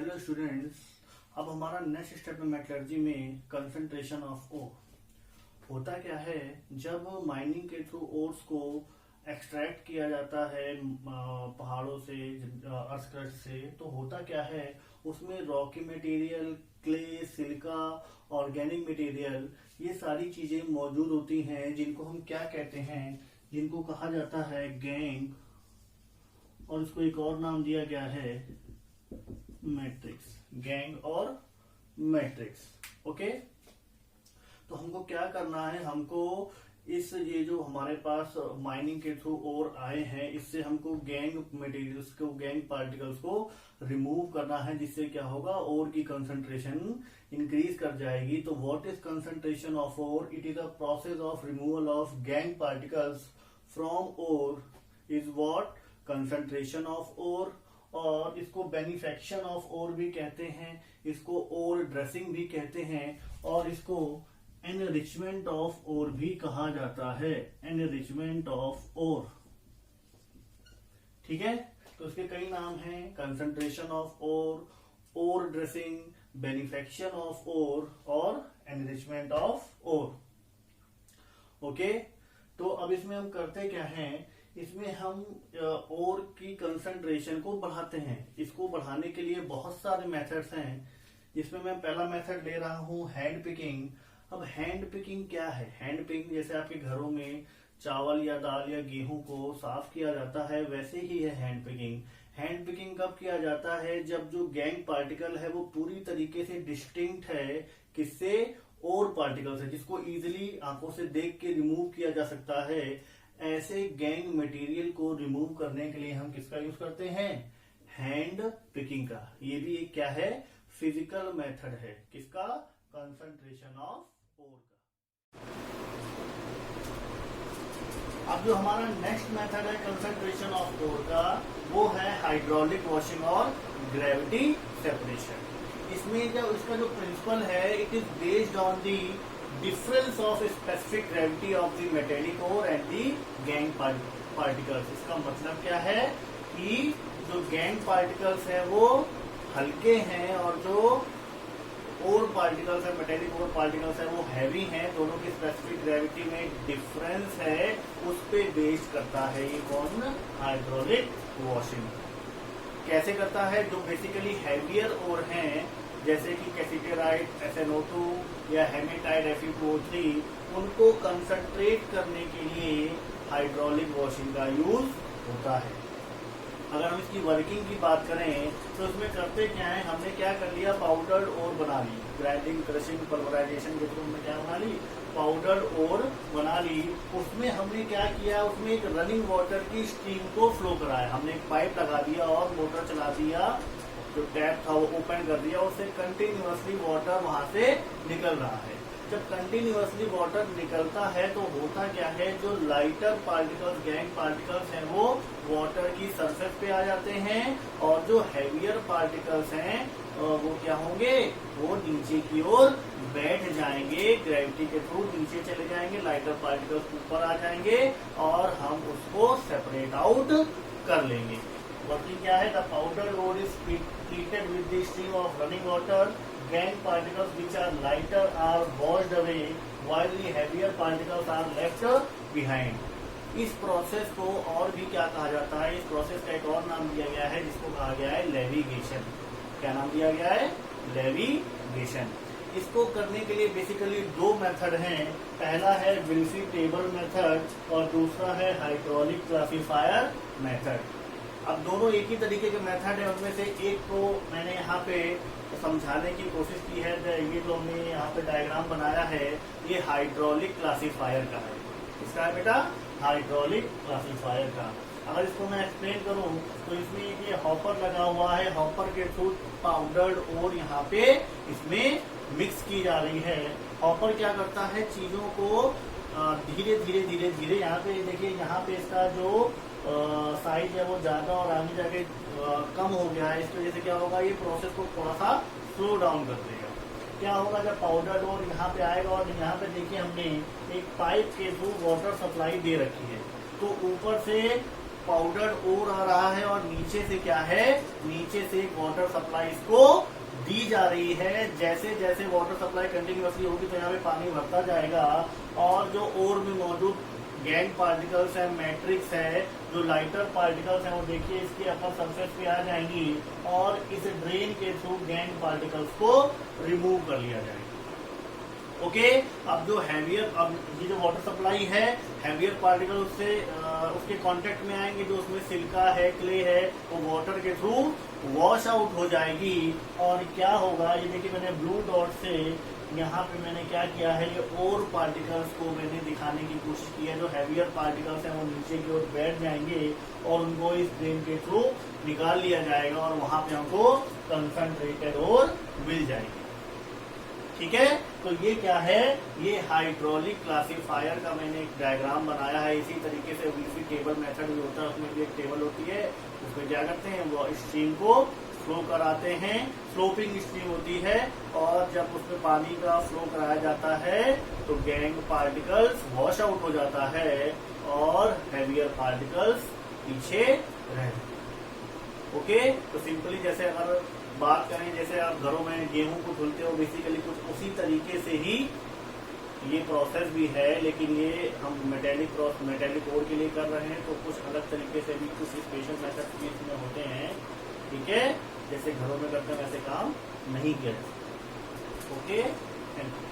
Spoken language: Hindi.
Hello students. अब हमारा नेक्स्ट स्टेप है मेटलर्जी में कंसंट्रेशन ऑफ ओर। होता क्या है, जब माइनिंग के थ्रू ओर्स को एक्सट्रैक्ट किया जाता है पहाड़ों से, अर्थ क्रस्ट से, तो होता क्या है उसमें Rocky material, clay, silica, organic material, ये सारी चीजें मौजूद होती हैं जिनको हम क्या कहते हैं, जिनको कहा जाता है गैंग, और इसको एक और नाम दिया गया है मैट्रिक्स। गैंग और मैट्रिक्स। ओके, तो हमको क्या करना है, हमको इस ये जो हमारे पास माइनिंग के थ्रू ओर आए हैं, इससे हमको गैंग मटेरियल्स को, गैंग पार्टिकल्स को रिमूव करना है, जिससे क्या होगा, ओर की कंसंट्रेशन इंक्रीज कर जाएगी। तो what is concentration of ore? It is a process of removal of gangue particles from ore is what concentration of ore. और इसको बेनिफेक्शन ऑफ ओर भी कहते हैं, इसको ओर ड्रेसिंग भी कहते हैं, और इसको एनरिचमेंट ऑफ ओर भी कहा जाता है। एनरिचमेंट ऑफ ओर, ठीक है। तो इसके कई नाम हैं, concentration of ore, ore dressing, beneficiation of ore और एनरिचमेंट ऑफ ओर। ओके, तो अब इसमें हम करते क्या हैं, इसमें हम ओर की कंसंट्रेशन को बढ़ाते हैं। इसको बढ़ाने के लिए बहुत सारे मेथड्स हैं, जिसमें मैं पहला मेथड ले रहा हूं हैंड पिकिंग। अब हैंड पिकिंग क्या है? हैंड पिकिंग जैसे आपके घरों में चावल या दाल या गेहूं को साफ किया जाता है, वैसे ही है हैंड पिकिंग। हैंड पिकिंग कब किया जाता है? जब जो गैंग पार्टिकल है वो पूरी तरीके से डिस्टिंक्ट है किससे? ओर पार्टिकल से, जिसको इजिली आंखों से देख के रिमूव किया जा सकता है। ऐसे गैंग मटेरियल को रिमूव करने के लिए हम किसका यूज करते हैं? हैंड पिकिंग का। ये भी एक क्या है? फिजिकल मेथड है। किसका? कंसंट्रेशन ऑफ ओर का। अब जो हमारा नेक्स्ट मेथड है कंसंट्रेशन ऑफ ओर का, वो है हाइड्रोलिक वॉशिंग और ग्रेविटी सेपरेशन। इसमें जो इसका जो प्रिंसिपल है, it is based on the difference of specific gravity of the metallic ore and the gang particles। इसका मतलब क्या है कि जो गैंग पार्टिकल्स है वो हल्के हैं, और जो ओर पार्टिकल्स है, मेटेलिक ओर पार्टिकल्स है, वो हैवी हैं। दोनों की स्पेसिफिक ग्रेविटी में डिफरेंस है, उस पे बेस्ड करता है ये कौन? Hydraulic washing. कैसे करता है? जो बेसिकली हैवियर ओर हैं, जैसे कि कैसिटेराइड SnO2 या हेमेटाइड Fe2O3, उनको कंसंट्रेट करने के लिए हाइड्रोलिक वॉशिंग का यूज होता है। अगर हम इसकी वर्किंग की बात करें तो इसमें करते क्या है, हमने क्या कर लिया, पाउडर्ड ओर बना ली। ग्राइंडिंग, क्रशिंग, पल्वराइजेशन के थ्रू हमने क्या बना ली? पाउडर्ड ओर बना ली। उसमें हमने क्या किया, उसमें एक रनिंग वाटर की स्ट्रीम को फ्लो कराया। हमने एक पाइप लगा दिया और मोटर चला दिया, जो टैप था वो ओपन कर दिया, उससे कंटिन्यूअसली वाटर वहां से निकल रहा है। जब कंटिन्यूअसली वाटर निकलता है तो होता क्या है, जो लाइटर पार्टिकल्स, गैंग पार्टिकल्स हैं, वो वाटर की सरफेस पे आ जाते हैं, और जो हैवियर पार्टिकल्स हैं वो क्या होंगे, वो नीचे की ओर बैठ जाएंगे। ग्रेविटी के थ्रू नीचे चले जाएंगे, लाइटर पार्टिकल्स ऊपर आ जाएंगे, और हम उसको सेपरेट आउट कर लेंगे। वर्किंग क्या है? The powder ore is treated with the stream of running water. Gang particles which are lighter are washed away, while the heavier particles are left behind. इस प्रोसेस को और भी क्या कहा जाता है? इस प्रोसेस का एक और नाम दिया गया है, जिसको कहा गया है लेविगेशन। क्या नाम दिया गया है? लेविगेशन। इसको करने के लिए बेसिकली दो मेथड हैं। पहला है विल्सी टेबल मेथड और दूसरा है हाइड्रोलिक क्लासिफायर मेथड। अब दोनों एक ही तरीके के मेथड है, उनमें से एक को मैंने यहाँ पे समझाने की कोशिश की है। ये जो हमने यहाँ पे डायग्राम बनाया है, ये हाइड्रोलिक क्लासिफायर का है। इसका है बेटा हाइड्रोलिक क्लासिफायर का। अगर इसको मैं एक्सप्लेन करूँ तो इसमें ये हॉपर लगा हुआ है, हॉपर के थ्रू पाउडर्ड ओर यहाँ पे इसमें मिक्स की जा रही है। हॉपर क्या करता है, चीजों को धीरे धीरे धीरे धीरे, यहाँ पे देखिए, यहाँ पे इसका जो साइज है वो ज्यादा और आगे जाके कम हो गया है। इसकी वजह से क्या होगा, ये प्रोसेस को थोड़ा सा स्लो डाउन कर देगा। क्या होगा, जब पाउडर डोर यहाँ पे आएगा, और यहाँ पे देखिए हमने एक पाइप के थ्रू वाटर सप्लाई दे रखी है, तो ऊपर से पाउडर ओर आ रहा है और नीचे नीचे से क्या है, नीचे से वाटर सप्लाई इसको दी जा रही है। जैसे जैसे वाटर सप्लाई कंटिन्यूअसली होगी तो यहाँ पे पानी भरता जाएगा और जो ओर में मौजूद गैंग पार्टिकल्स है, मैट्रिक्स है, जो लाइटर पार्टिकल्स हैं वो देखिए इसके अपर सरफेस पे आ जाएंगी और इस ड्रेन के थ्रू गैंग पार्टिकल्स को रिमूव कर लिया जाएगा। ओके, अब जो हैवियर, अब ये जो वाटर सप्लाई है, हैवियर पार्टिकल उससे उसके कांटेक्ट में आएंगे, जो उसमें सिल्का है, क्ले है, वो वाटर के थ्रू वॉश आउट हो जाएगी। और क्या होगा, ये देखिए मैंने ब्लू डॉट से यहाँ पे मैंने क्या किया है, ये और पार्टिकल्स को मैंने दिखाने की कोशिश की है। जो हैवियर पार्टिकल्स हैं वो नीचे की ओर बैठ जाएंगे और उनको इस ड्रेन के थ्रू निकाल लिया जाएगा और वहां पे हमको कंसंट्रेटेड और मिल जाएगी। ठीक है, तो ये क्या है, ये हाइड्रोलिक क्लासिफायर का मैंने एक डायग्राम बनाया है। इसी तरीके से वीसी टेबल मेथड भी होता है, उसमें भी एक टेबल होती है। उसमें क्या करते हैं, वो स्ट्रीम को फ्लो कराते हैं, स्लोपिंग स्ट्रीम होती है और जब उसमें पानी का फ्लो कराया जाता है तो गैंग पार्टिकल्स वॉश आउट हो जाता है और हैवियर पार्टिकल्स पीछे रह जाते हैं। ओके, तो सिंपली जैसे अगर बात करें, जैसे आप घरों में गेहूं को धुलते हो, बेसिकली कुछ उसी तरीके से ही ये प्रोसेस भी है, लेकिन ये हम मेटेलिक ओर के लिए कर रहे हैं, तो कुछ अलग तरीके से भी कुछ स्पेशल मेथड भी इसमें होते हैं। ठीक है, जैसे घरों में करते हैं वैसे काम नहीं किया जाता। Okay, thank you.